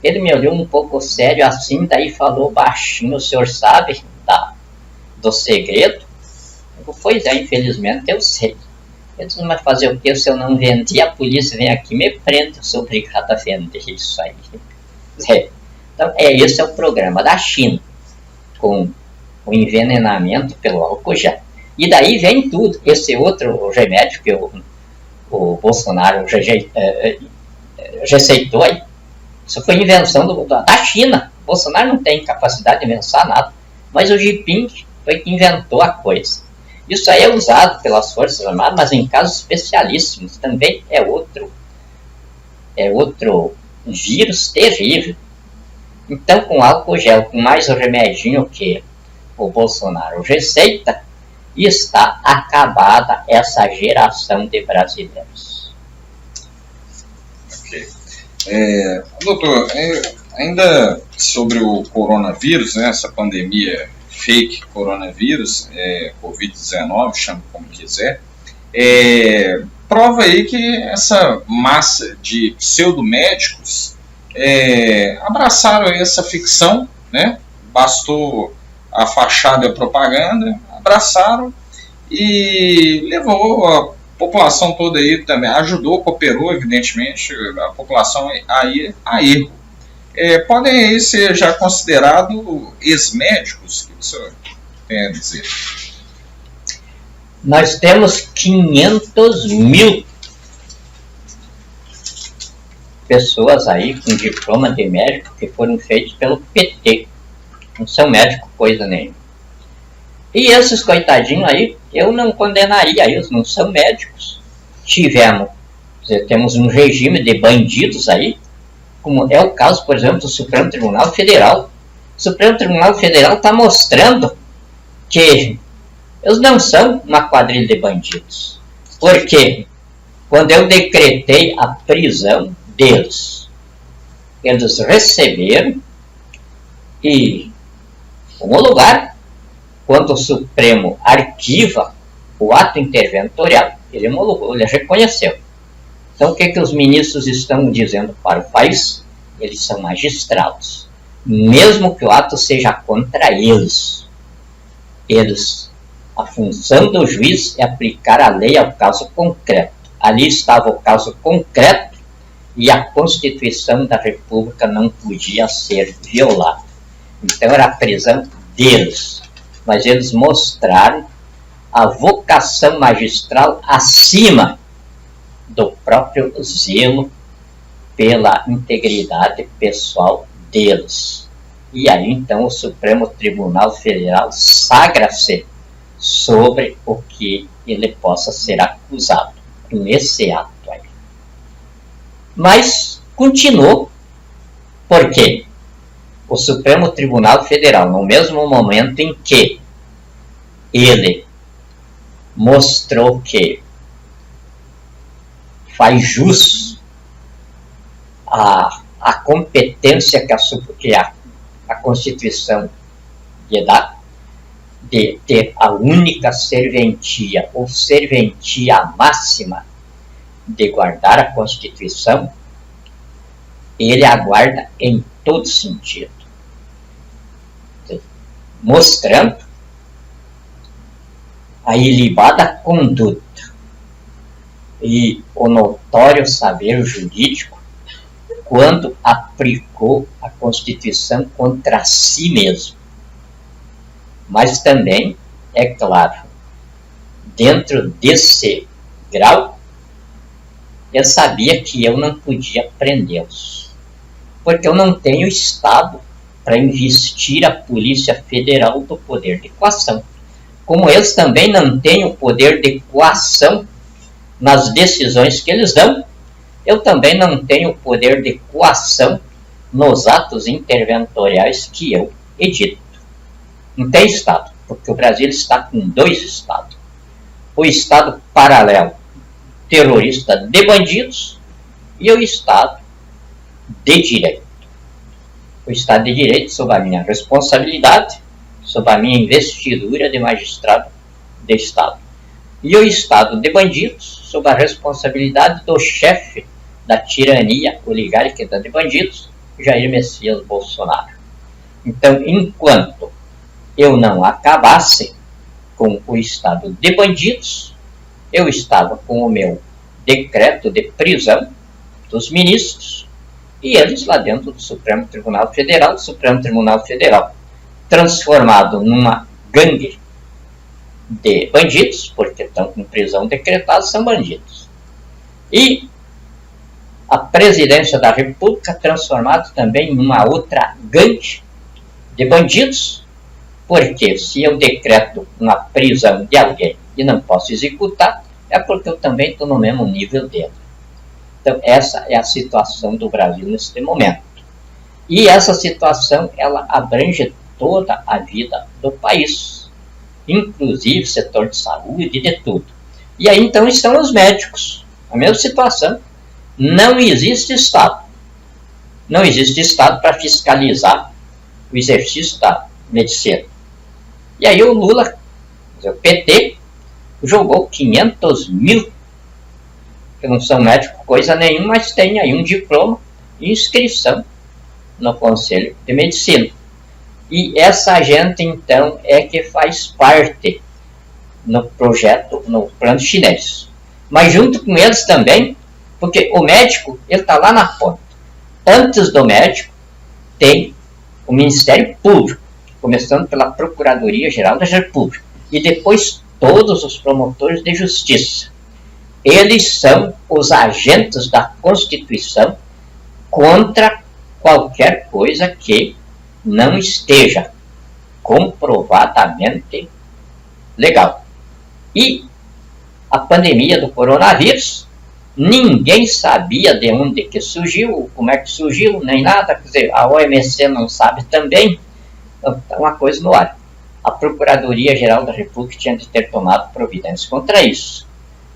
Ele me olhou um pouco sério assim, daí falou baixinho, o senhor sabe do segredo? Eu disse, pois é, infelizmente eu sei. Ele disse, mas fazer o que se eu não vender? A polícia vem aqui e me prende, eu sou obrigado a vender isso aí. Então, esse é o programa da China, com o envenenamento pelo álcool gel. E daí vem tudo, esse outro remédio que o Bolsonaro receitou aí. Isso foi invenção da China. O Bolsonaro não tem capacidade de inventar nada, mas o Jinping foi que inventou a coisa. Isso aí é usado pelas Forças Armadas, mas em casos especialíssimos. Também é outro vírus terrível. Então, com álcool gel, com mais o remedinho que o Bolsonaro receita, está acabada essa geração de brasileiros. Ok. Doutor, ainda sobre o coronavírus, né, essa pandemia fake coronavírus, Covid-19, chame como quiser, prova aí que essa massa de pseudomédicos abraçaram essa ficção, né? Bastou a fachada e a propaganda, abraçaram e levou a população toda aí também, ajudou, cooperou, evidentemente, a população aí a erro. Podem aí ser já considerados ex-médicos, o que o senhor tem a dizer? Nós temos 500 mil pessoas aí com diploma de médico que foram feitos pelo PT. Não são médicos coisa nenhuma. E esses coitadinhos aí, eu não condenaria eles, não são médicos. Temos um regime de bandidos aí, como é o caso, por exemplo, do Supremo Tribunal Federal. O Supremo Tribunal Federal está mostrando que Eles não são uma quadrilha de bandidos. Porque quando eu decretei a prisão deles, eles receberam e homologaram. Quando o Supremo arquiva o ato interventorial, ele homologou, ele reconheceu. Então, o que os ministros estão dizendo para o país? Eles são magistrados. Mesmo que o ato seja contra eles, a função do juiz é aplicar a lei ao caso concreto. Ali estava o caso concreto e a Constituição da República não podia ser violada. Então, era a prisão deles. Mas eles mostraram a vocação magistral acima do próprio zelo pela integridade pessoal deles. E aí, então, o Supremo Tribunal Federal sagra-se sobre o que ele possa ser acusado com esse ato aí. Mas continuou. Por quê? O Supremo Tribunal Federal, no mesmo momento em que ele mostrou que faz jus a competência que a Constituição lhe dá, de ter a única serventia, ou serventia máxima, de guardar a Constituição, ele aguarda em todo sentido, mostrando a ilibada conduta e o notório saber jurídico quando aplicou a Constituição contra si mesmo. Mas também, é claro, dentro desse grau, eu sabia que eu não podia prendê-los, porque eu não tenho Estado para investir a Polícia Federal do poder de coação. Como eles também não têm o poder de coação nas decisões que eles dão, eu também não tenho o poder de coação nos atos interventoriais que eu edito. Não tem Estado, porque o Brasil está com 2 Estados. O Estado paralelo terrorista de bandidos e o Estado de direito. O Estado de direito, sob a minha responsabilidade, sob a minha investidura de magistrado de Estado. E o Estado de bandidos, sob a responsabilidade do chefe da tirania oligárquica de bandidos, Jair Messias Bolsonaro. Então, enquanto eu não acabasse com o Estado de bandidos, eu estava com o meu decreto de prisão dos ministros e eles lá dentro do Supremo Tribunal Federal, transformado numa gangue de bandidos, porque estão com prisão decretada, são bandidos. E a presidência da República transformada também numa outra gangue de bandidos, porque se eu decreto uma prisão de alguém e não posso executar, é porque eu também estou no mesmo nível dele. Então, essa é a situação do Brasil neste momento. E essa situação, ela abrange toda a vida do país, inclusive setor de saúde e de tudo. E aí, então, estão os médicos. A mesma situação. Não existe Estado. Não existe Estado para fiscalizar o exercício da medicina. E aí o Lula, o PT, jogou 500 mil, que não são médicos coisa nenhuma, mas tem aí um diploma e inscrição no Conselho de Medicina. E essa gente, então, é que faz parte no projeto, no plano chinês. Mas junto com eles também, porque o médico, ele está lá na ponta. Antes do médico, tem o Ministério Público, começando pela Procuradoria-Geral da República, e depois todos os promotores de justiça. Eles são os agentes da Constituição contra qualquer coisa que não esteja comprovadamente legal. E a pandemia do coronavírus, ninguém sabia de onde que surgiu, como é que surgiu, nem nada. Quer dizer, a OMS não sabe também. Então, uma coisa no ar. a Procuradoria-Geral da República tinha de ter tomado providências contra isso.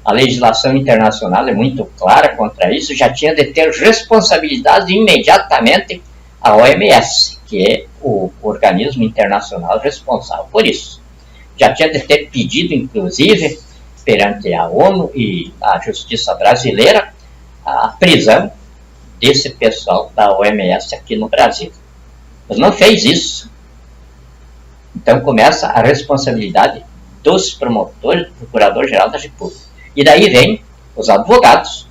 A legislação internacional é muito clara contra isso, já tinha de ter responsabilidade imediatamente a OMS, que é o organismo internacional responsável por isso. Já tinha de ter pedido, inclusive, perante a ONU e a Justiça Brasileira, a prisão desse pessoal da OMS aqui no Brasil. Mas não fez isso. Então começa a responsabilidade dos promotores, do Procurador-Geral da República. E daí vem os advogados.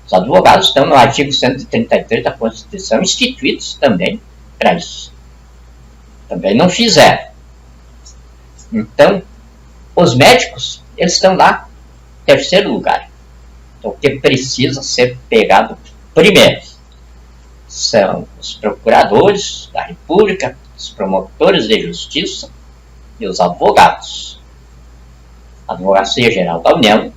Os advogados estão no artigo 133 da Constituição instituídos também para isso. Também não fizeram. Então, os médicos, eles estão lá, em terceiro lugar. Então, o que precisa ser pegado primeiro são os procuradores da República, os promotores de justiça e os advogados. A Advocacia Geral da União.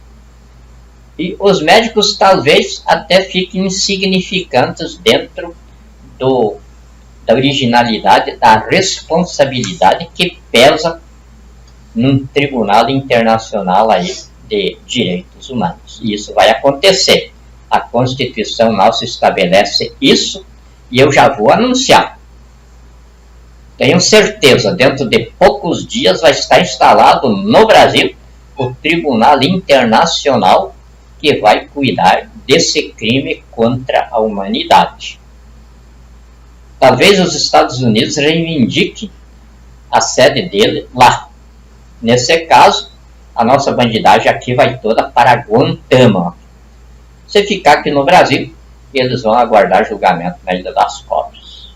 E os médicos talvez até fiquem insignificantes dentro da originalidade, da responsabilidade que pesa num tribunal internacional aí de direitos humanos. E isso vai acontecer. A Constituição nossa estabelece isso e eu já vou anunciar. Tenho certeza, dentro de poucos dias vai estar instalado no Brasil o Tribunal Internacional que vai cuidar desse crime contra a humanidade. Talvez os Estados Unidos reivindiquem a sede dele lá. Nesse caso, a nossa bandidagem aqui vai toda para Guantánamo. Se ficar aqui no Brasil, eles vão aguardar julgamento na Ilha das Cobras.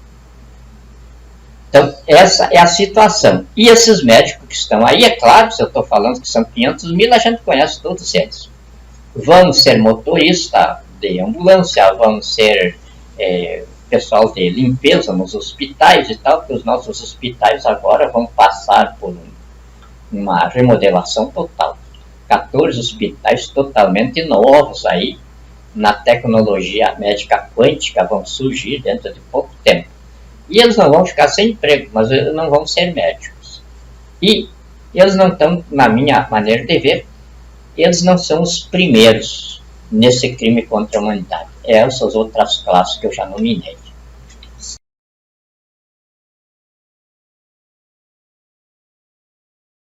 Então, essa é a situação. E esses médicos que estão aí, é claro, se eu estou falando que são 500 mil, a gente conhece todos eles. Vão ser motorista de ambulância, vão ser pessoal de limpeza nos hospitais e tal, que os nossos hospitais agora vão passar por uma remodelação total. 14 hospitais totalmente novos aí, na tecnologia médica quântica, vão surgir dentro de pouco tempo. E eles não vão ficar sem emprego, mas eles não vão ser médicos. E eles não estão, na minha maneira de ver, eles não são os primeiros nesse crime contra a humanidade. Essas outras classes que eu já nominei.